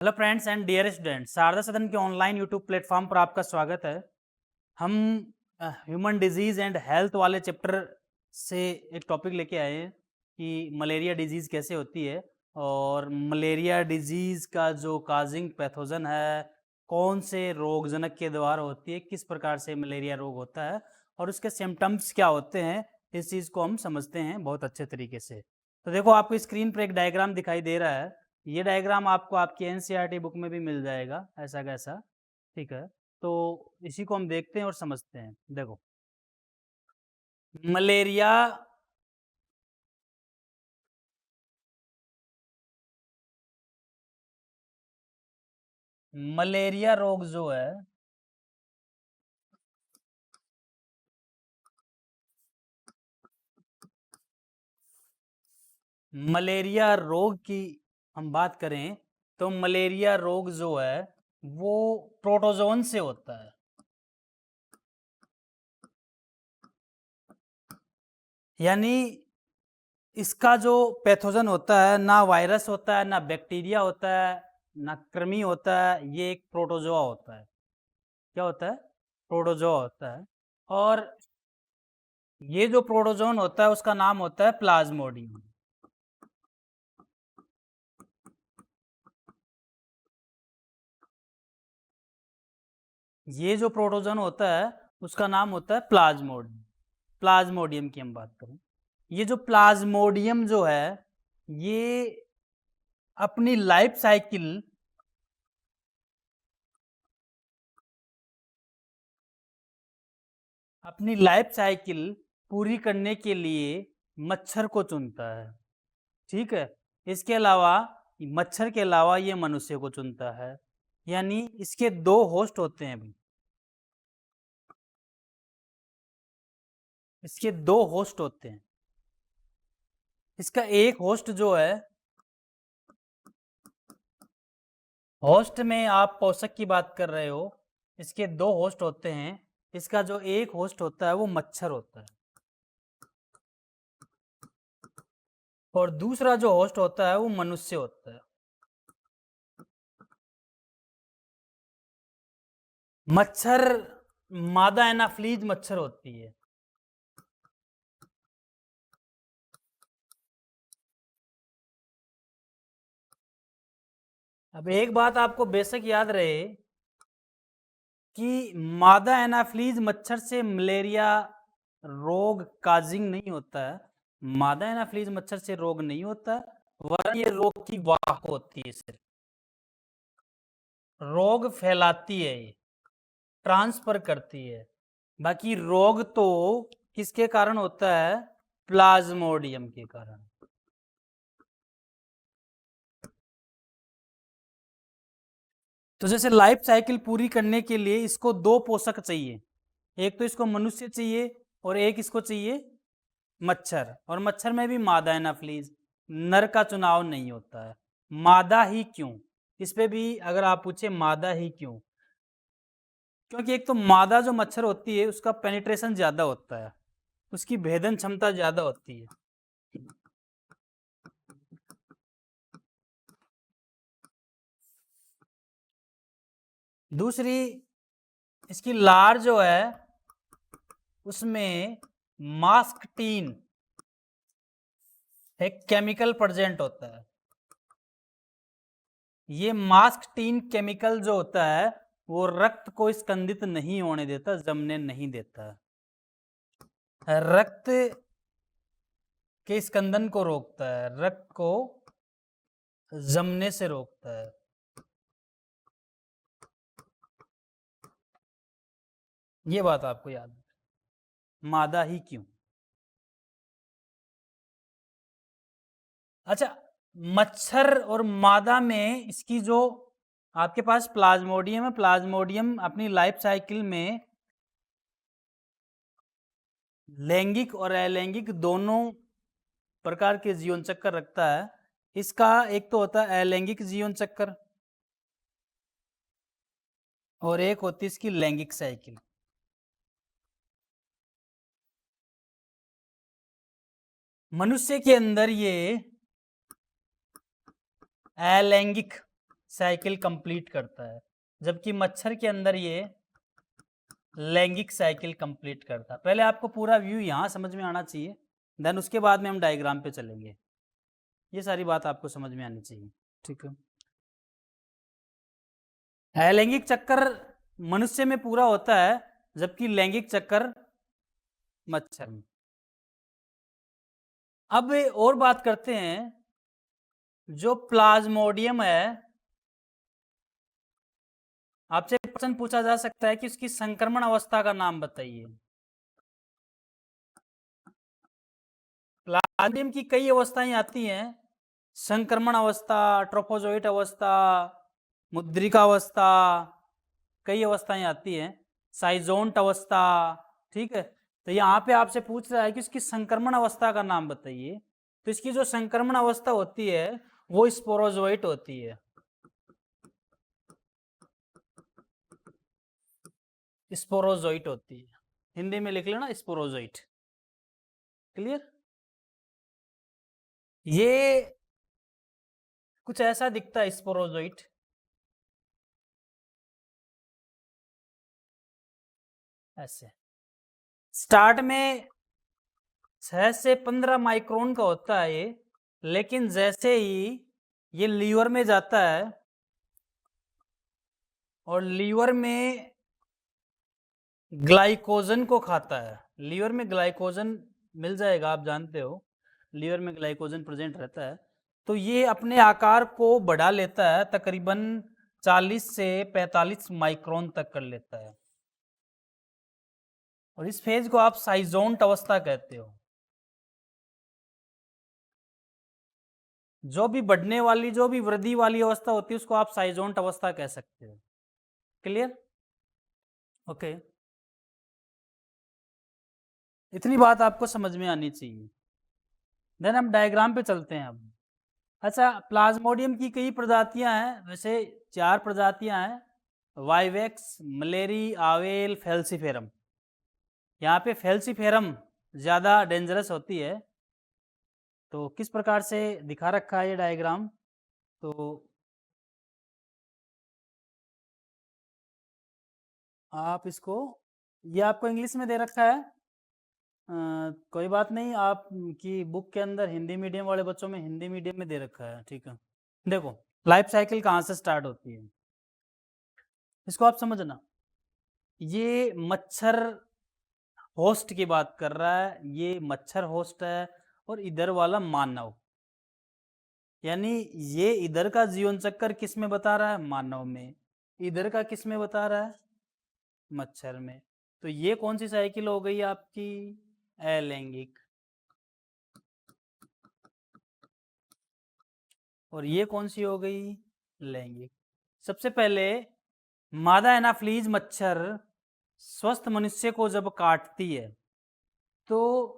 Hello friends and dear students, Sharda Sadan के online YouTube platform पर आपका स्वागत है। हम ह्यूमन डिजीज़ एंड हेल्थ वाले चैप्टर से एक टॉपिक लेके आए हैं कि मलेरिया डिजीज़ कैसे होती है और मलेरिया डिजीज़ का जो काजिंग पैथोजन है, कौन से रोगजनक के द्वारा होती है, किस प्रकार से मलेरिया रोग होता है और उसके सिम्टम्स क्या होते हैं, इस चीज़ को हम समझते हैं बहुत अच्छे तरीके से। तो देखो, आपको स्क्रीन पर एक डायग्राम दिखाई दे रहा है। ये डायग्राम आपको आपकी एनसीईआरटी बुक में भी मिल जाएगा ऐसा कैसा, ठीक है। तो इसी को हम देखते हैं और समझते हैं। देखो, मलेरिया मलेरिया रोग जो है, मलेरिया रोग की हम बात करें तो मलेरिया रोग जो है वो प्रोटोजोन से होता है। यानी इसका जो पैथोजन होता है, ना वायरस होता है, ना बैक्टीरिया होता है, ना कृमि होता है, ये एक प्रोटोजोआ होता है। क्या होता है? प्रोटोजोआ होता है। और ये जो प्रोटोजोन होता है उसका नाम होता है प्लाज्मोडियम। ये जो प्रोटोजोन होता है उसका नाम होता है प्लाज्मोडियम। प्लाज्मोडियम की हम बात करें, ये जो प्लाज्मोडियम जो है ये अपनी लाइफ साइकिल अपनी लाइफ साइकिल पूरी करने के लिए मच्छर को चुनता है। ठीक है। इसके अलावा मच्छर के अलावा ये मनुष्य को चुनता है। यानी इसके दो होस्ट होते हैं भाई। इसके दो होस्ट होते हैं। इसका एक होस्ट जो है, होस्ट में आप पोषक की बात कर रहे हो, इसके दो होस्ट होते हैं। इसका जो एक होस्ट होता है वो मच्छर होता है और दूसरा जो होस्ट होता है वो मनुष्य होता है। मच्छर मादा एनाफ्लीज मच्छर होती है। अब एक बात आपको बेशक याद रहे कि मादा एनाफ्लीज मच्छर से मलेरिया रोग काजिंग नहीं होता है। मादा एनाफ्लीज मच्छर से रोग नहीं होता, वरन ये रोग की वाहक होती है। सिर्फ रोग फैलाती है, ये ट्रांसफर करती है। बाकी रोग तो किसके कारण होता है? प्लाज्मोडियम के कारण। तो जैसे लाइफ साइकिल पूरी करने के लिए इसको दो पोषक चाहिए, एक तो इसको मनुष्य चाहिए और एक इसको चाहिए मच्छर। और मच्छर में भी मादा एनाफ्लीज, नर का चुनाव नहीं होता है। मादा ही क्यों? इस पे भी अगर आप पूछे मादा ही क्यों, क्योंकि एक तो मादा जो मच्छर होती है उसका पेनिट्रेशन ज्यादा होता है, उसकी भेदन क्षमता ज्यादा होती है। दूसरी, इसकी लार जो है उसमें मास्कटीन एक केमिकल प्रेजेंट होता है। ये मास्कटीन केमिकल जो होता है वो रक्त को स्कंदित नहीं होने देता, जमने नहीं देता। रक्त के स्कंदन को रोकता है, रक्त को जमने से रोकता है। ये बात आपको याद है। मादा ही क्यों? अच्छा, मच्छर और मादा में इसकी जो आपके पास प्लाज्मोडियम है, प्लाज्मोडियम अपनी लाइफ साइकिल में लैंगिक और अलैंगिक दोनों प्रकार के जीवन चक्र रखता है। इसका एक तो होता है अलैंगिक जीवन चक्र और एक होती है इसकी लैंगिक साइकिल। मनुष्य के अंदर ये अलैंगिक साइकिल कंप्लीट करता है, जबकि मच्छर के अंदर ये लैंगिक साइकिल कंप्लीट करता है। पहले आपको पूरा व्यू यहाँ समझ में आना चाहिए, देन उसके बाद में हम डायग्राम पे चलेंगे। ये सारी बात आपको समझ में आनी चाहिए, ठीक है। अलैंगिक चक्कर मनुष्य में पूरा होता है, जबकि लैंगिक चक्कर मच्छर में। अब और बात करते हैं, जो प्लाज्मोडियम है, आपसे प्रश्न पूछा जा सकता है कि उसकी संक्रमण अवस्था का नाम बताइए। प्लाज्मोडियम की कई अवस्थाएं आती हैं, संक्रमण अवस्था, ट्रोफोजोइट अवस्था, मुद्रिका अवस्था, कई अवस्थाएं आती हैं, साइजोंट अवस्था, ठीक है। तो यहाँ पे आपसे पूछ रहा है कि इसकी संक्रमण अवस्था का नाम बताइए। तो इसकी जो संक्रमण अवस्था होती है वो स्पोरोजोइट होती है। स्पोरोजोइट होती है, हिंदी में लिख लेना स्पोरोजोइट। क्लियर? ये कुछ ऐसा दिखता है स्पोरोजोइट, ऐसे। स्टार्ट में 6 से 15 माइक्रोन का होता है ये, लेकिन जैसे ही ये लीवर में जाता है और लीवर में ग्लाइकोजन को खाता है, लीवर में ग्लाइकोजन मिल जाएगा, आप जानते हो लीवर में ग्लाइकोजन प्रेजेंट रहता है, तो ये अपने आकार को बढ़ा लेता है, तकरीबन 40 से 45 माइक्रोन तक कर लेता है, और इस फेज को आप साइजोंट अवस्था कहते हो। जो भी बढ़ने वाली, जो भी वृद्धि वाली अवस्था होती है उसको आप साइजोंट अवस्था कह सकते हो। क्लियर? ओके, इतनी बात आपको समझ में आनी चाहिए। देन हम डायग्राम पे चलते हैं अब। अच्छा, प्लाज्मोडियम की कई प्रजातियां हैं, वैसे 4 प्रजातियां हैं, वाइवेक्स, मलेरी, आवेल, फेल्सीफेरम। यहाँ पे फेल्सीफेरम ज़्यादा डेंजरस होती है। तो किस प्रकार से दिखा रखा है ये डायग्राम, तो आप इसको, ये आपको इंग्लिश में दे रखा है, कोई बात नहीं, आप की बुक के अंदर हिंदी मीडियम वाले बच्चों में हिंदी मीडियम में दे रखा है, ठीक है। देखो लाइफ साइकिल कहाँ से स्टार्ट होती है, इसको आप समझना। ये मच्छर होस्ट की बात कर रहा है, ये मच्छर होस्ट है, और इधर वाला मानव, यानी ये इधर का जीवन चक्कर किस में बता रहा है, मानव में, इधर का किस में बता रहा है, मच्छर में। तो ये कौन सी साइकिल हो गई आपकी, अलैंगिक, और ये कौन सी हो गई, लैंगिक। सबसे पहले मादा एनाफ्लीज मच्छर स्वस्थ मनुष्य को जब काटती है तो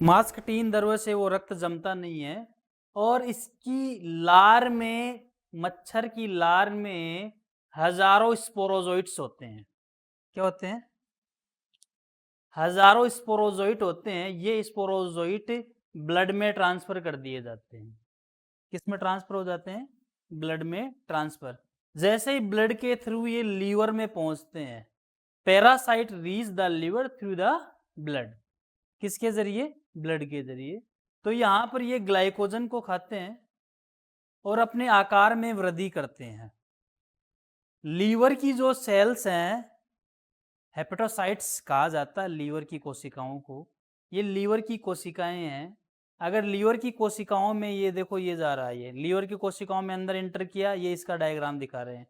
मास्कटीन दरवे से वो रक्त जमता नहीं है, और इसकी लार में, मच्छर की लार में हजारों स्पोरोजोइट्स होते हैं। क्या होते हैं, हजारों स्पोरोजोइट होते हैं। ये स्पोरोजोइट ब्लड में ट्रांसफर कर दिए जाते हैं। किस में ट्रांसफर हो जाते हैं, ब्लड में ट्रांसफर। जैसे ही ब्लड के थ्रू ये लीवर में पहुंचते हैं, parasite reach the liver through the blood, किसके जरिए, ब्लड के जरिए। तो यहाँ पर ये ग्लाइकोजन को खाते हैं और अपने आकार में वृद्धि करते हैं। लीवर की जो सेल्स हैं, हेपेटोसाइट्स कहा जाता है लीवर की कोशिकाओं को, ये लीवर की कोशिकाएं हैं। अगर लीवर की कोशिकाओं में, ये देखो ये जा रहा है, ये लीवर की कोशिकाओं में अंदर एंटर किया, ये इसका डायग्राम दिखा रहे हैं।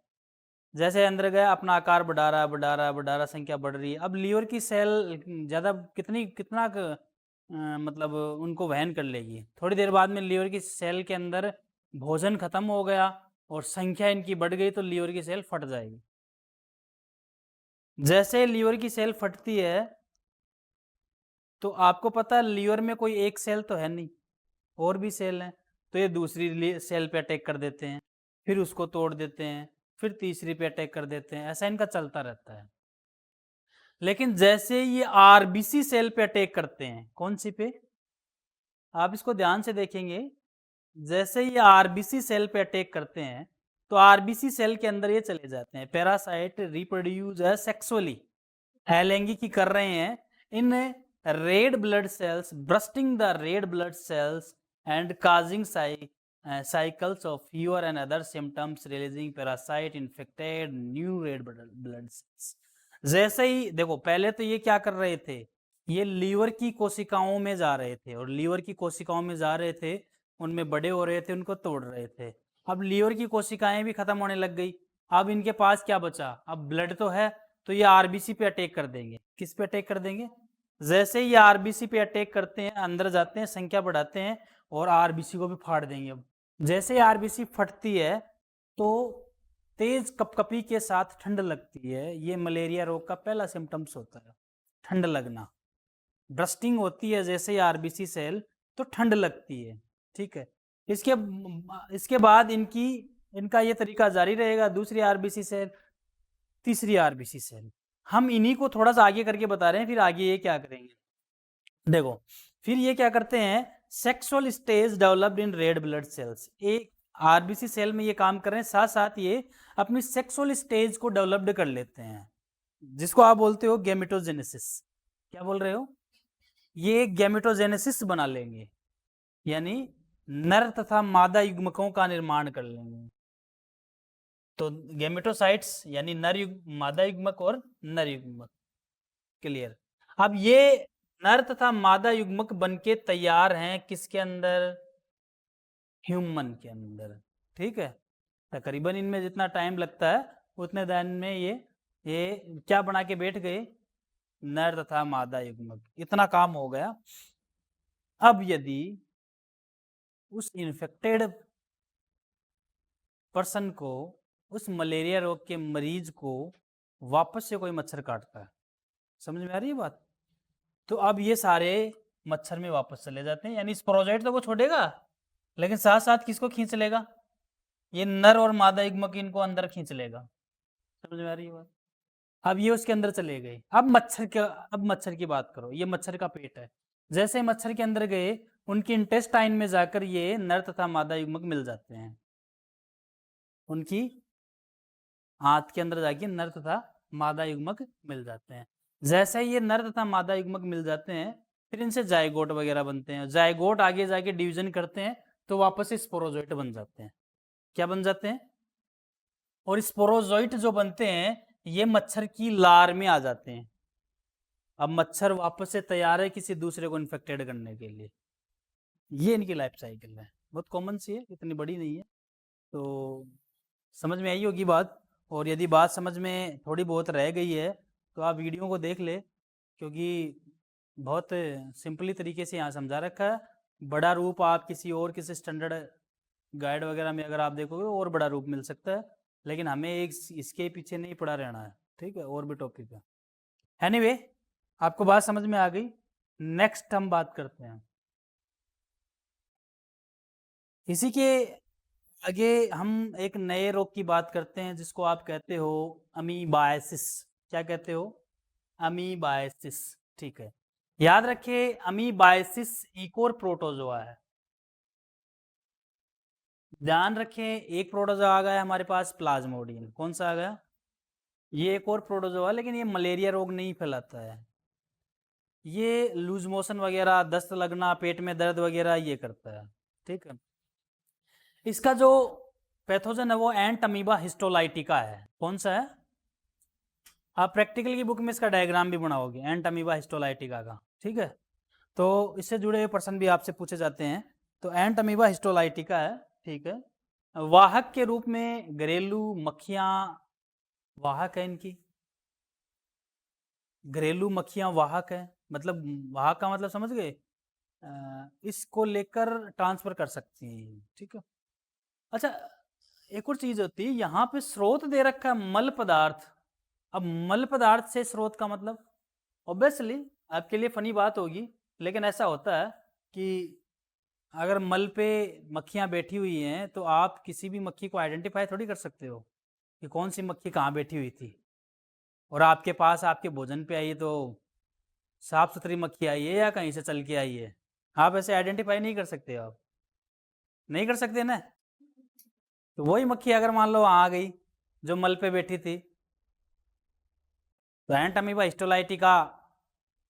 जैसे अंदर गया, अपना आकार बढ़ा रहा है, बढ़ा रहा है, बढ़ा रहा, संख्या बढ़ रही है। अब लीवर की सेल ज़्यादा कितना मतलब उनको वहन कर लेगी। थोड़ी देर बाद में लीवर की सेल के अंदर भोजन खत्म हो गया और संख्या इनकी बढ़ गई, तो लीवर की सेल फट जाएगी। जैसे लीवर की सेल फटती है, तो आपको पता है लीवर में कोई एक सेल तो है नहीं, और भी सेल हैं, तो ये दूसरी सेल पे अटैक कर देते हैं, फिर उसको तोड़ देते हैं, फिर तीसरी पे अटैक कर देते हैं, ऐसा इनका चलता रहता है। लेकिन जैसे ये आरबीसी सेल पे अटैक करते हैं, कौन सी पे, आप इसको ध्यान से देखेंगे, जैसे ये आरबीसी सेल पे अटैक करते हैं तो आरबीसी सेल के अंदर ये चले जाते हैं। पैरासाइट रिप्रोड्यूस सेक्सुअली, अलैंगिकी कर रहे हैं in red blood cells, bursting the red blood cells and causing cycles of fever and other symptoms, releasing parasite infected new red blood cells। जैसे ही देखो, पहले तो ये क्या कर रहे थे, ये लीवर की कोशिकाओं में जा रहे थे, और लीवर की कोशिकाओं में जा रहे थे, उनमें बड़े हो रहे थे, उनको तोड़ रहे थे। अब लीवर की कोशिकाएं भी खत्म होने लग गई, अब इनके पास क्या बचा, अब ब्लड तो है, तो ये आरबीसी पे अटैक कर देंगे। किस पे अटैक कर देंगे, जैसे ही ये आरबीसी पे अटैक करते हैं, अंदर जाते हैं, संख्या बढ़ाते हैं और आरबीसी को भी फाड़ देंगे। अब जैसे आरबीसी फटती है तो तेज कपकपी के साथ ठंड लगती है। ये मलेरिया रोग का पहला सिम्टम्स होता है, ठंड लगना। ब्रस्टिंग होती है जैसे ही आरबीसी सेल, तो ठंड लगती है, ठीक है। इसके बाद इनका ये तरीका जारी रहेगा। दूसरी आरबीसी सेल, तीसरी आरबीसी सेल। हम इन्हीं को थोड़ा सा आगे करके बता रहे हैं, फिर आगे ये क्या करेंगे देखो। फिर ये क्या करते हैं, sexual stage developed in red blood cells. एक आरबीसी सेल में ये काम कर रहे हैं, साथ साथ ये अपनी सेक्सुअल स्टेज को डेवलप्ड कर लेते हैं, जिसको आप बोलते हो गैमेटोजेनेसिस। क्या बोल रहे हो, ये गैमेटोजेनेसिस बना लेंगे, यानी नर तथा मादा युग्मकों का निर्माण कर लेंगे। तो गैमेटोसाइट्स यानी मादा युग्मक और नर युग्मक, क्लियर। अब ये नर तथा मादा युग्मक बनके तैयार हैं किसके अंदर, ह्यूमन के अंदर, ठीक है। तकरीबन इनमें जितना टाइम लगता है उतने दिन में ये क्या बना के बैठ गए, नर तथा मादा युग्मक। इतना काम हो गया। अब यदि उस इन्फेक्टेड पर्सन को, उस मलेरिया रोग के मरीज को वापस से कोई मच्छर काटता है, समझ में आ रही है बात, तो अब ये सारे मच्छर में वापस चले जाते हैं, यानी स्पोरोजाइट तो वो छोड़ेगा, लेकिन साथ साथ किसको खींच लेगा, ये नर और मादा युग्मक इनको अंदर खींच लेगा। समझ में आ रही है बात। अब ये उसके अंदर चले गए। अब मच्छर की बात करो, ये मच्छर का पेट है। जैसे मच्छर के अंदर गए, उनकी इंटेस्टाइन में जाकर ये नर तथा मादा युग्मक मिल जाते हैं, उनकी हाथ के अंदर जाके नर तथा मादा युग्मक मिल जाते हैं। जैसे ही ये नर तथा मादा युग्मक मिल जाते हैं, फिर इनसे जायगोट वगैरह बनते हैं। जायगोट आगे जाके डिवीजन करते हैं, तो वापस से स्पोरोजोइट बन जाते हैं। क्या बन जाते हैं, और स्पोरोजोइट जो बनते हैं, ये मच्छर की लार में आ जाते हैं। अब मच्छर वापस से तैयार है किसी दूसरे को इन्फेक्टेड करने के लिए। ये इनकी लाइफ साइकिल है, बहुत कॉमन सी है, इतनी बड़ी नहीं है। तो समझ में आई होगी बात। और यदि बात समझ में थोड़ी बहुत रह गई है तो आप वीडियो को देख ले, क्योंकि बहुत सिंपली तरीके से यहाँ समझा रखा है। बड़ा रूप आप किसी स्टैंडर्ड गाइड वगैरह में अगर आप देखोगे और बड़ा रूप मिल सकता है, लेकिन हमें एक इसके पीछे नहीं पड़ा रहना है, ठीक है, और भी टॉपिक है। एनीवे, आपको बात समझ में आ गई। नेक्स्ट हम बात करते हैं, इसी के आगे हम एक नए रोग की बात करते हैं, जिसको आप कहते हो अमीबायसिस। क्या कहते हो, अमीबायसिस, ठीक है। याद रखिए, अमीबायसिस एक और प्रोटोजोआ है। ध्यान रखें, एक प्रोटोजोआ आ गया हमारे पास, प्लाज्मोडियम। कौन सा आ गया, ये एक और प्रोटोजोआ, लेकिन ये मलेरिया रोग नहीं फैलाता है। ये लूज मोशन वगैरह, दस्त लगना, पेट में दर्द वगैरह ये करता है, ठीक है। इसका जो पैथोजन है वो एंट अमीबा हिस्टोलाइटिका है। कौन सा है, आप प्रैक्टिकल की बुक में इसका डायग्राम भी बनाओगे, एंट अमीबा हिस्टोलाइटिका का, ठीक है। तो इससे जुड़े हुए प्रश्न भी आपसे पूछे जाते हैं। तो एंट अमीबा हिस्टोलाइटिका है, ठीक है। वाहक के रूप में घरेलू मक्खियां वाहक है इनकी, घरेलू मक्खियां वाहक है, मतलब वाहक का मतलब समझ गए, इसको लेकर ट्रांसफर कर सकती हैं, ठीक है। अच्छा, एक और चीज होती है, यहाँ पे स्रोत दे रखा है मल पदार्थ। अब मल पदार्थ से स्रोत का मतलब, ऑब्वियसली आपके लिए फनी बात होगी, लेकिन ऐसा होता है कि अगर मल पे मक्खियाँ बैठी हुई हैं, तो आप किसी भी मक्खी को आइडेंटिफाई थोड़ी कर सकते हो कि कौन सी मक्खी कहाँ बैठी हुई थी, और आपके पास आपके भोजन पे आई है तो साफ सुथरी मक्खी आई है या कहीं से चल के आई है, आप ऐसे आइडेंटिफाई नहीं कर सकते आप। नहीं कर सकते ना। तो वही मक्खी अगर मान लो आ गई जो मल पे बैठी थी, तो एंट अमीबा हिस्टोलाइटिका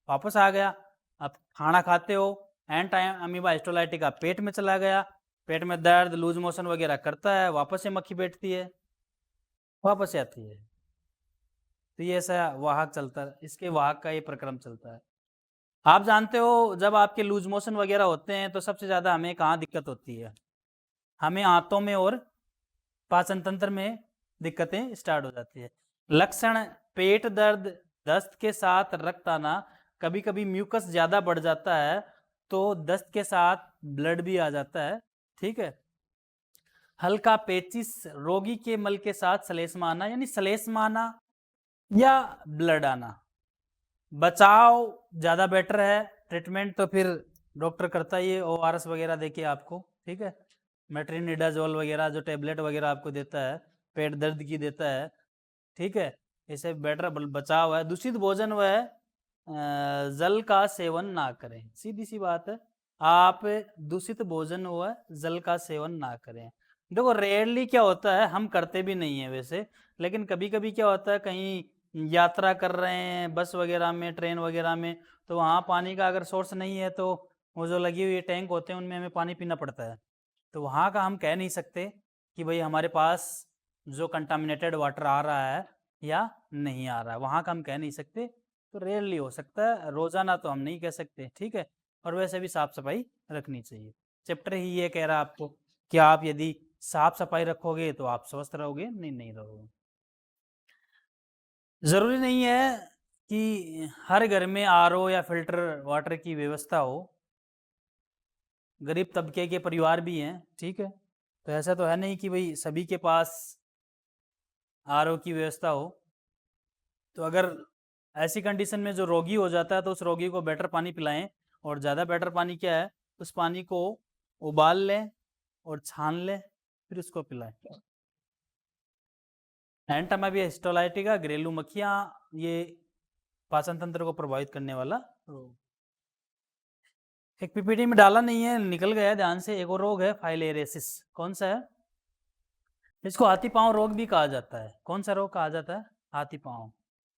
वापस आ गया। अब खाना खाते हो, एंट अमीबा हिस्टोलाइटिका पेट में चला गया, पेट में दर्द लूज मोशन वगैरह करता है, वापस से मक्खी बैठती है, वापस से आती है। तो ये ऐसा वाहक चलता है, इसके वाहक का ये प्रक्रम चलता है। आप जानते हो जब आपके लूज मोशन वगैरह होते हैं तो सबसे ज़्यादा हमें कहाँ दिक्कत होती है? हमें आंतों में और पाचन तंत्र में दिक्कतें स्टार्ट हो जाती है। लक्षण पेट दर्द, दस्त के साथ रक्त आना, कभी कभी म्यूकस ज़्यादा बढ़ जाता है तो दस्त के साथ ब्लड भी आ जाता है, ठीक है। हल्का पेचिस, रोगी के मल के साथ श्लेष्मा आना, यानी श्लेष्मा आना या ब्लड आना। बचाव ज़्यादा बेटर है, ट्रीटमेंट तो फिर डॉक्टर करता ही है, ORS वगैरह देके आपको, ठीक है। मेट्रिनिडाजोल वगैरह जो टेबलेट वगैरह आपको देता है, पेट दर्द की देता है, ठीक है। इससे बेटर बचाव है। दूषित भोजन व जल का सेवन ना करें, सीधी सी बात है। आप दूषित भोजन व जल का सेवन ना करें। देखो रेयरली क्या होता है, हम करते भी नहीं है वैसे, लेकिन कभी कभी क्या होता है कहीं यात्रा कर रहे हैं बस वगैरह में, ट्रेन वगैरह में, तो वहाँ पानी का अगर सोर्स नहीं है तो वो जो लगी हुई टैंक होते हैं उनमें हमें पानी पीना पड़ता है। तो वहाँ का हम कह नहीं सकते कि भाई हमारे पास जो कंटामिनेटेड वाटर आ रहा है या नहीं आ रहा है, वहाँ का हम कह नहीं सकते। तो रेयरली हो सकता है, रोज़ाना तो हम नहीं कह सकते, ठीक है। और वैसे भी साफ़ सफाई रखनी चाहिए। चैप्टर ही ये कह रहा है आपको कि आप यदि साफ सफाई रखोगे तो आप स्वस्थ रहोगे, नहीं रहोगे। ज़रूरी नहीं है कि हर घर में RO या फिल्टर वाटर की व्यवस्था हो। गरीब तबके के परिवार भी हैं, ठीक है। तो ऐसा तो है नहीं कि भाई सभी के पास RO की व्यवस्था हो। तो अगर ऐसी कंडीशन में जो रोगी हो जाता है तो उस रोगी को बेटर पानी पिलाएं, और ज़्यादा बेटर पानी क्या है, उस पानी को उबाल लें और छान लें, फिर उसको पिलाएं। एंटमाइबा हिस्टोलाइटिका घरेलू मक्खियाँ, ये पाचन तंत्र को प्रभावित करने वाला रोग। एक PPT में डाला नहीं है, निकल गया ध्यान से। एक और रोग है फाइलेरियासिस, कौन सा है? इसको हाथी पांव रोग भी कहा जाता है। कौन सा रोग कहा जाता है? हाथी पांव।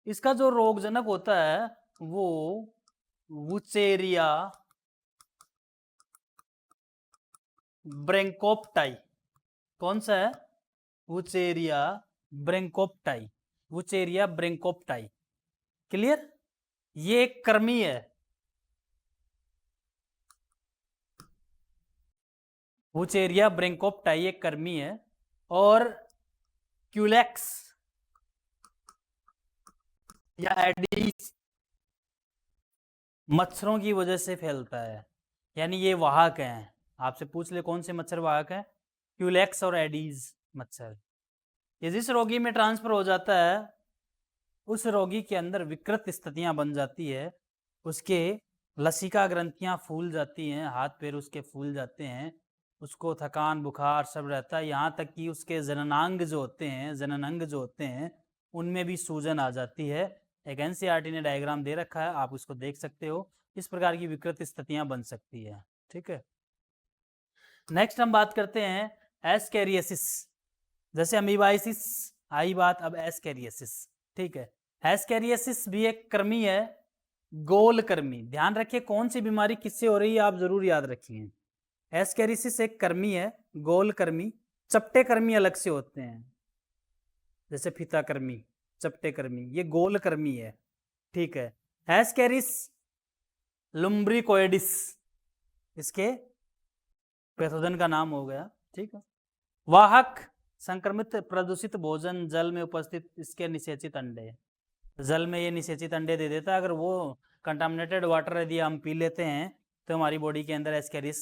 इसका जो रोगजनक होता है वो वुचेरिया ब्रेंकोप्टाई। कौन सा है? Wuchereria bancrofti, Wuchereria bancrofti. Clear? ये एक कृमि है, वुचेरिया ब्रेंकोप्टाई एक कृमि है। और क्यूलेक्स या एडीज मच्छरों की वजह से फैलता है, यानी ये वाहक हैं। आपसे पूछ ले कौन से मच्छर वाहक हैं? क्यूलेक्स और एडीज मच्छर। ये जिस रोगी में ट्रांसफर हो जाता है उस रोगी के अंदर विकृत स्थितियां बन जाती है, उसके लसिका ग्रंथियां फूल जाती हैं, हाथ पैर उसके फूल जाते हैं, उसको थकान बुखार सब रहता है, यहाँ तक कि उसके जननांग जो होते हैं, जननांग जो होते हैं उनमें भी सूजन आ जाती है। एक NCERT ने डायग्राम दे रखा है, आप उसको देख सकते हो। इस प्रकार की विकृत स्थितियां बन सकती है, ठीक है। नेक्स्ट हम बात करते हैं एस्केरियासिस। जैसे अमीबाइसिस आई बात, अब एस्केरियासिस, ठीक है। एस्केरियासिस भी एक कृमि है, गोल कृमि। ध्यान रखिए कौन सी बीमारी किससे हो रही है, आप जरूर याद रखिए। एस्केरियासिस एक कृमि है, गोल कृमि। चपटे कृमि अलग से होते हैं, जैसे फीता कृमि, चपटे कृमि, ये गोल कृमि है, ठीक है। एस्केरिस लुम्ब्रिकोइडिस इसके पैथोजन का नाम हो गया, ठीक है। वाहक संक्रमित प्रदूषित भोजन, जल में उपस्थित इसके निषेचित अंडे। जल में ये निषेचित अंडे दे देता है। अगर वो कंटामिनेटेड वाटर यदि हम पी लेते हैं तो हमारी बॉडी के अंदर एस्केरिस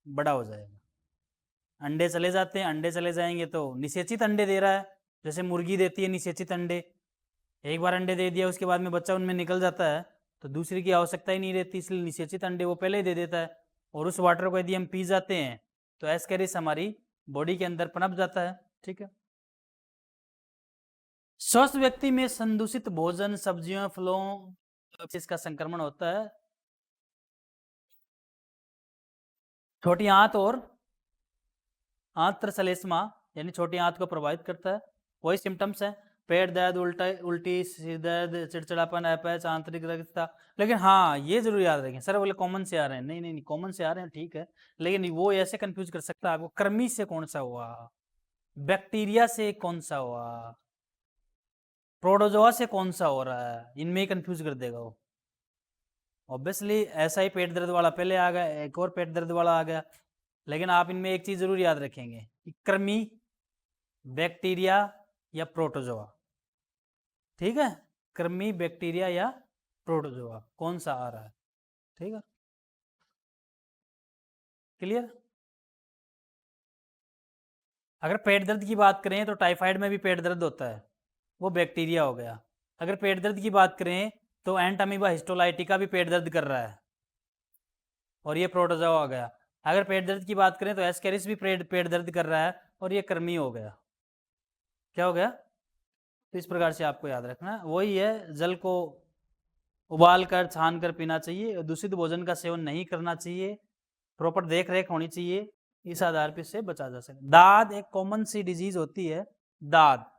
बड़ा हो जाएगा। अंडे चले जाते हैं, अंडे चले जाएंगे तो निषेचित अंडे दे रहा है, जैसे मुर्गी देती है निषेचित अंडे। एक बार अंडे दे दिया उसके बाद में बच्चा उनमें निकल जाता है तो दूसरी की आवश्यकता ही नहीं रहती, इसलिए निषेचित अंडे वो पहले ही दे देता है। और उस वाटर को यदि हम पी जाते हैं तो एस्केरिस हमारी बॉडी के अंदर पनप जाता है, ठीक है। स्वस्थ व्यक्ति में संदूषित भोजन, सब्जियों, फलों इसका संक्रमण होता है। छोटी आंत और आंत्र सलेस्मा यानी छोटी आंत को प्रभावित करता है। वही सिम्टम्स हैं, पेट दर्द, उल्टी, सिर दर्द, चिड़चिड़ापन, अपैच, आंतरिक रक्तता। लेकिन हाँ ये जरूर याद रखें, सर बोले कॉमन से आ रहे हैं, नहीं नहीं नहीं, कॉमन से आ रहे हैं ठीक है, लेकिन वो ऐसे कंफ्यूज कर सकता है आपको, कृमि से कौन सा हुआ, बैक्टीरिया से कौन सा हुआ, प्रोटोजोआ से कौन सा हो रहा है, इनमें ही कंफ्यूज कर देगा वो। ऑब्वियसली ऐसा ही पेट दर्द वाला पहले आ गया, एक और पेट दर्द वाला आ गया, लेकिन आप इनमें एक चीज जरूर याद रखेंगे कि कृमि, बैक्टीरिया या प्रोटोजोआ। ठीक है, कृमि, बैक्टीरिया या प्रोटोजोआ, कौन सा आ रहा है। ठीक है, क्लियर। अगर पेट दर्द की बात करें तो टाइफाइड में भी पेट दर्द होता है, वो बैक्टीरिया हो गया। अगर पेट दर्द की बात करें तो एंटामीबा हिस्टोलाइटिका भी पेट दर्द कर रहा है, और ये प्रोटोजोआ हो गया। अगर पेट दर्द की बात करें तो एस्केरिस भी पेट दर्द कर रहा है, और ये कृमि हो गया। क्या हो गया, तो इस प्रकार से आपको याद रखना। वही है, जल को उबाल कर छान कर पीना चाहिए, दूषित भोजन का सेवन नहीं करना चाहिए, प्रॉपर देख रेख होनी चाहिए, इस आधार पर से बचा जा सके। दाद एक कॉमन सी डिजीज होती है, दाद,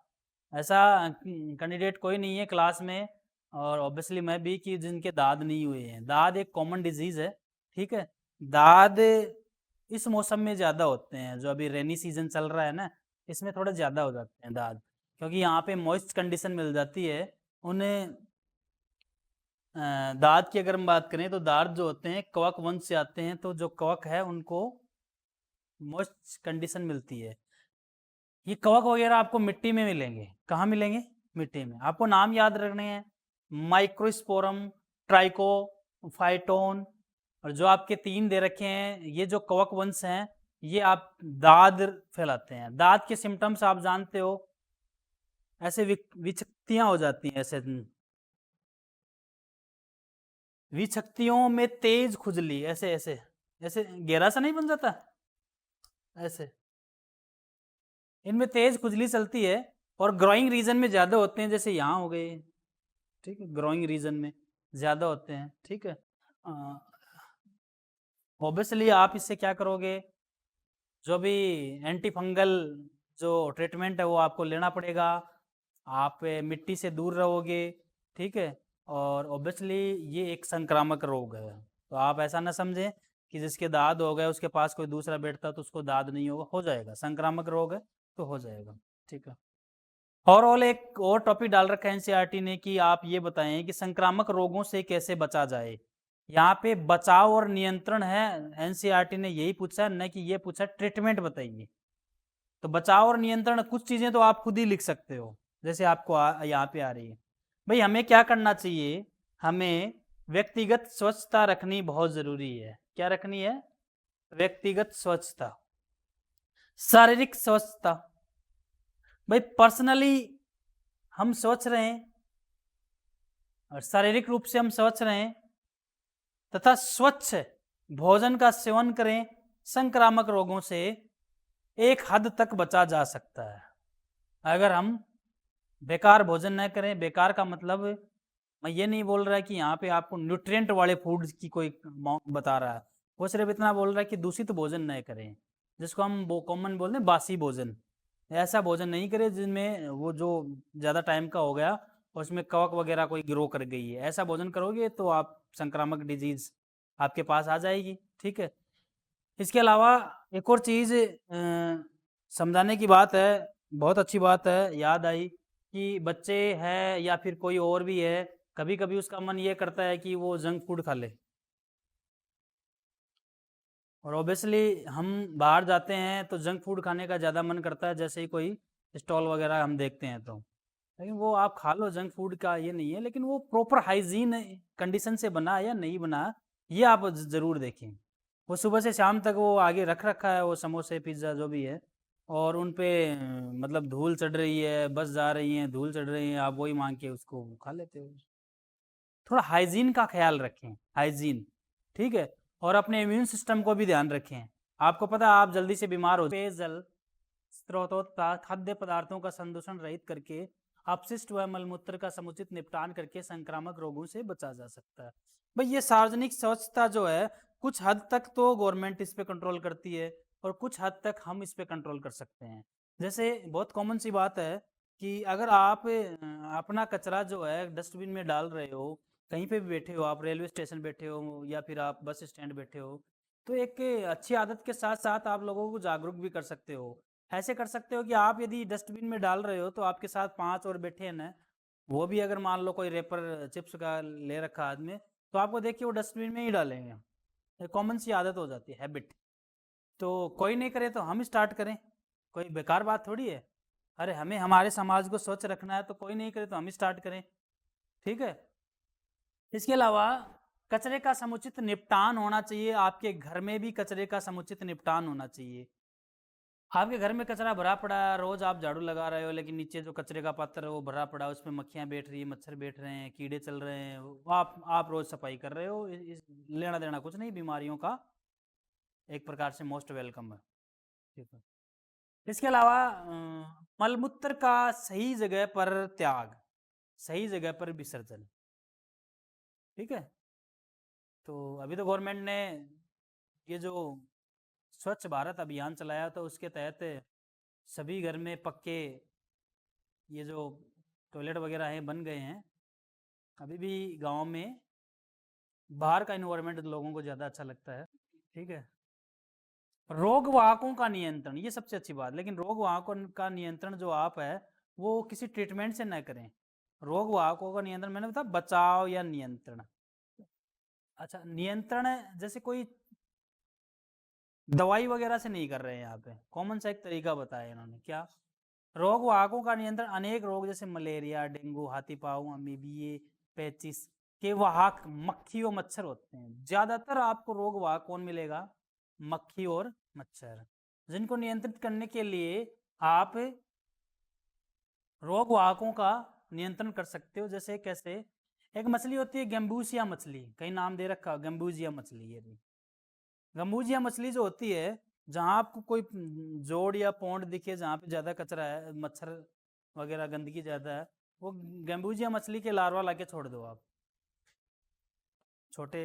ऐसा कैंडिडेट कोई नहीं है क्लास में, और ऑब्वियसली मैं भी, कि जिनके दाद नहीं हुए हैं। दाद एक कॉमन डिजीज है, ठीक है। दाद इस मौसम में ज़्यादा होते हैं, जो अभी रेनी सीजन चल रहा है ना, इसमें थोड़े ज़्यादा हो जाते हैं दाद, क्योंकि यहाँ पे मॉइस्ट कंडीशन मिल जाती है उन्हें। दाद की अगर हम बात करें तो दाद जो होते हैं कवक वंश से आते हैं, तो जो कवक है उनको मॉइस्ट कंडीशन मिलती है। ये कवक वगैरह आपको मिट्टी में मिलेंगे, कहाँ मिलेंगे, मिट्टी में। आपको नाम याद रखने हैं, माइक्रोस्पोरम, ट्राइकोफाइटोन, और जो आपके 3 दे रखे हैं, ये जो कवक वंश हैं, ये आप दाद फैलाते हैं। दाद के सिम्टम्स आप जानते हो, ऐसे विचक्तियां हो जाती हैं, ऐसे विचक्तियों में तेज खुजली, ऐसे ऐसे ऐसे गहरा सा नहीं बन जाता, ऐसे इनमें तेज खुजली चलती है, और ग्रोइंग रीजन में ज़्यादा होते हैं, जैसे यहाँ हो गए, ठीक है, ग्रोइंग रीजन में ज़्यादा होते हैं, ठीक है। ऑब्वियसली आप इससे क्या करोगे, जो भी एंटी फंगल जो ट्रीटमेंट है वो आपको लेना पड़ेगा, आप मिट्टी से दूर रहोगे, ठीक है। और ऑब्वियसली ये एक संक्रामक रोग है, तो आप ऐसा ना समझें कि जिसके दाद हो गए उसके पास कोई दूसरा बैठता तो उसको दाद नहीं होगा, हो जाएगा, संक्रामक रोग है तो हो जाएगा, ठीक है। और एक और टॉपिक डाल रखा है एनसीईआरटी ने कि आप ये बताएं कि संक्रामक रोगों से कैसे बचा जाए। यहाँ पे बचाव और नियंत्रण है, एनसीईआरटी ने यही पूछा, न कि ये पूछा ट्रीटमेंट बताइए। तो बचाव और नियंत्रण कुछ चीजें तो आप खुद ही लिख सकते हो, जैसे आपको यहाँ पे आ रही है। भाई हमें क्या करना चाहिए, हमें व्यक्तिगत स्वच्छता रखनी बहुत जरूरी है। क्या रखनी है, व्यक्तिगत स्वच्छता, शारीरिक स्वच्छता। भाई पर्सनली हम स्वच्छ रहें, और शारीरिक रूप से हम स्वच्छ रहें, तथा स्वच्छ भोजन का सेवन करें, संक्रामक रोगों से एक हद तक बचा जा सकता है। अगर हम बेकार भोजन न करें, बेकार का मतलब मैं ये नहीं बोल रहा कि यहाँ पे आपको न्यूट्रिएंट वाले फूड की कोई बता रहा है, वो सिर्फ इतना बोल रहा है कि दूषित भोजन न करें, जिसको हम कॉमन बोलते हैं बासी भोजन। ऐसा भोजन नहीं करें जिनमें वो जो ज़्यादा टाइम का हो गया और उसमें कवक वगैरह कोई ग्रो कर गई है, ऐसा भोजन करोगे तो आप संक्रामक डिजीज आपके पास आ जाएगी, ठीक है। इसके अलावा एक और चीज़ समझाने की बात है, बहुत अच्छी बात है, याद आई कि बच्चे हैं या फिर कोई और भी है, कभी कभी उसका मन ये करता है कि वो जंक फूड खा ले, और ऑब्वियसली हम बाहर जाते हैं तो जंक फूड खाने का ज़्यादा मन करता है, जैसे ही कोई स्टॉल वगैरह हम देखते हैं तो, लेकिन वो आप खा लो, जंक फूड का ये नहीं है, लेकिन वो प्रॉपर हाइजीन कंडीशन से बना या नहीं बना, ये आप ज़रूर देखें। वो सुबह से शाम तक वो आगे रख रखा है, वो समोसे पिज़्ज़ा जो भी है, और उन पे मतलब धूल चढ़ रही है, बस जा रही हैं, धूल चढ़ रही है, आप वही मांग के उसको खा लेते हो। थोड़ा हाइजीन का ख्याल रखें, हाइजीन, ठीक है। और अपने इम्यून सिस्टम को भी ध्यान रखें। आपको पता है आप जल्दी से बीमार हो, पेयजल स्रोतों तथा खाद्य पदार्थों का संदूषण रहित करके अपशिष्ट व मलमूत्र का समुचित निपटान करके संक्रामक रोगों से बचा जा सकता है। भाई ये सार्वजनिक स्वच्छता जो है कुछ हद तक तो गवर्नमेंट इस पे कंट्रोल करती है, और कुछ हद तक हम इस पे कंट्रोल कर सकते हैं। जैसे बहुत कॉमन सी बात है कि अगर आप अपना कचरा जो है डस्टबिन में डाल रहे हो, कहीं पे भी बैठे हो, आप रेलवे स्टेशन बैठे हो या फिर आप बस स्टैंड बैठे हो, तो एक अच्छी आदत के साथ साथ आप लोगों को जागरूक भी कर सकते हो। ऐसे कर सकते हो कि आप यदि डस्टबिन में डाल रहे हो तो आपके साथ 5 और बैठे हैं ना, वो भी अगर मान लो कोई रैपर चिप्स का ले रखा आदमी, तो आपको देख के वो डस्टबिन में ही डालेंगे। ये कॉमन सी आदत हो जाती है, हैबिट। तो कोई नहीं करे तो हम स्टार्ट करें, कोई बेकार बात थोड़ी है। अरे हमें हमारे समाज को स्वच्छ रखना है तो कोई नहीं करे तो हम स्टार्ट करें, ठीक है। इसके अलावा कचरे का समुचित निपटान होना चाहिए। आपके घर में भी कचरे का समुचित निपटान होना चाहिए। आपके घर में कचरा भरा पड़ा है, रोज आप झाड़ू लगा रहे हो, लेकिन नीचे जो कचरे का पात्र है वो भरा पड़ा है, उसमें मक्खियां बैठ रही है, मच्छर बैठ रहे हैं, कीड़े चल रहे हैं, वो आप रोज सफाई कर रहे हो, लेना देना कुछ नहीं, बीमारियों का एक प्रकार से मोस्ट वेलकम है, ठीक है। इसके अलावा मलमूत्र का सही जगह पर त्याग, सही जगह पर विसर्जन, ठीक है। तो अभी तो गवर्नमेंट ने ये जो स्वच्छ भारत अभियान चलाया तो उसके तहत सभी घर में पक्के ये जो टॉयलेट वगैरह हैं बन गए हैं। अभी भी गांव में बाहर का इन्वायरमेंट लोगों को ज़्यादा अच्छा लगता है, ठीक है। रोग वाहकों का नियंत्रण, ये सबसे अच्छी बात। लेकिन रोग वाहकों का नियंत्रण जो आप है वो किसी ट्रीटमेंट से न करें। रोग वाहकों का नियंत्रण मैंने बताया बचाव या नियंत्रण। अच्छा, नियंत्रण जैसे कोई दवाई वगैरह से नहीं कर रहे हैं। यहाँ पे कॉमन सा एक तरीका बताया इन्होंने, क्या? रोग वाहकों का नियंत्रण अनेक रोग जैसे मलेरिया, डेंगू, हाथीपाऊ, अमीबिए, पेचिस के वाहक मक्खी और मच्छर होते हैं। ज्यादातर आपको रोग वाहक कौन मिलेगा? मक्खी और मच्छर, जिनको नियंत्रित करने के लिए आप रोग वाहकों का नियंत्रण कर सकते हो। जैसे कैसे? एक मछली होती है गैम्बूसिया मछली, कहीं नाम दे रखा गैम्बूजिया मछली। ये भी गम्बूजिया मछली जो होती है, जहाँ आपको कोई जोड़ या पौंड दिखे जहाँ पे ज़्यादा कचरा है, मच्छर वगैरह गंदगी ज़्यादा है, वो गम्बूजिया मछली के लार्वा लाके छोड़ दो आप। छोटे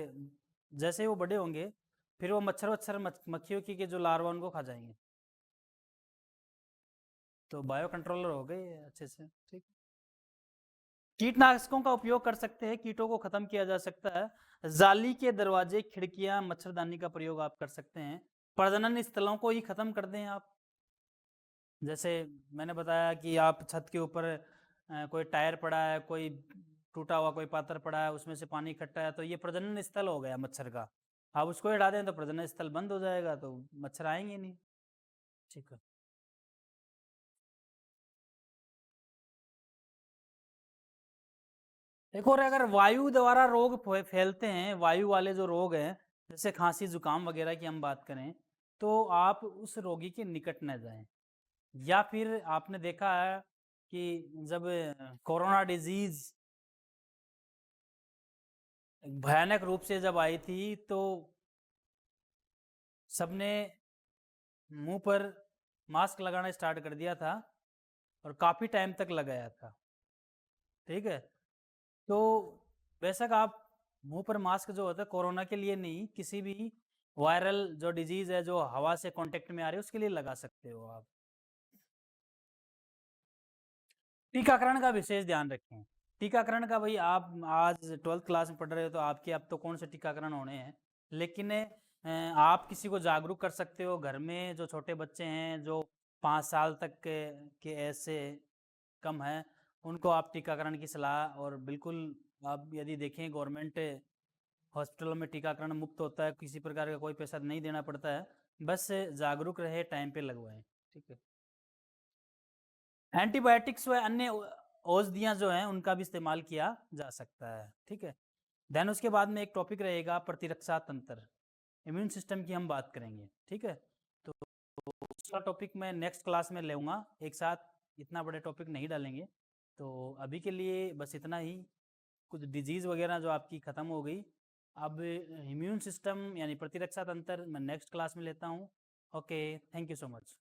जैसे ही वो बड़े होंगे फिर वो मच्छर वच्छर मक्खियों की के जो लार्वा उनको खा जाएंगे। तो बायो कंट्रोलर हो गए अच्छे से, ठीक। कीटनाशकों का उपयोग कर सकते हैं, कीटों को खत्म किया जा सकता है। जाली के दरवाजे, खिड़कियां, मच्छरदानी का प्रयोग आप कर सकते हैं। प्रजनन स्थलों को ही खत्म कर दें आप। जैसे मैंने बताया कि आप छत के ऊपर कोई टायर पड़ा है, कोई टूटा हुआ कोई पात्र पड़ा है, उसमें से पानी इकट्ठा है, तो ये प्रजनन स्थल हो गया मच्छर का। आप उसको हटा दें तो प्रजनन स्थल बंद हो जाएगा, तो मच्छर आएंगे नहीं, ठीक है। एक और, अगर वायु द्वारा रोग फैलते हैं, वायु वाले जो रोग हैं, जैसे खांसी जुकाम वगैरह की हम बात करें, तो आप उस रोगी के निकट न जाएं। या फिर आपने देखा है कि जब कोरोना डिजीज भयानक रूप से जब आई थी तो सबने मुंह पर मास्क लगाना स्टार्ट कर दिया था और काफ़ी टाइम तक लगाया था, ठीक है। तो बेशक आप मुंह पर मास्क जो होता है कोरोना के लिए नहीं, किसी भी वायरल जो डिजीज है जो हवा से कांटेक्ट में आ रही है उसके लिए लगा सकते हो आप। टीकाकरण का विशेष ध्यान रखें। टीकाकरण का, भाई आप आज 12th क्लास में पढ़ रहे हो तो आपके अब तो कौन से टीकाकरण होने हैं, लेकिन आप किसी को जागरूक कर सकते हो। घर में जो छोटे बच्चे हैं जो 5 साल तक के एज से कम है, उनको आप टीकाकरण की सलाह, और बिल्कुल आप यदि देखें गवर्नमेंट हॉस्पिटलों में टीकाकरण मुफ्त होता है, किसी प्रकार का कोई पैसा नहीं देना पड़ता है, बस जागरूक रहे, टाइम पे लगवाएं, ठीक है। एंटीबायोटिक्स व अन्य औषधियाँ जो हैं उनका भी इस्तेमाल किया जा सकता है, ठीक है। देन उसके बाद में एक टॉपिक रहेगा प्रतिरक्षा तंत्र, इम्यून सिस्टम की हम बात करेंगे, ठीक है। तो दूसरा टॉपिक मैं नेक्स्ट क्लास में लूँगा, एक साथ इतना बड़े टॉपिक नहीं डालेंगे। तो अभी के लिए बस इतना ही। कुछ डिजीज़ वगैरह जो आपकी ख़त्म हो गई, अब इम्यून सिस्टम यानी प्रतिरक्षा तंत्र मैं नेक्स्ट क्लास में लेता हूँ। Okay, thank you so much.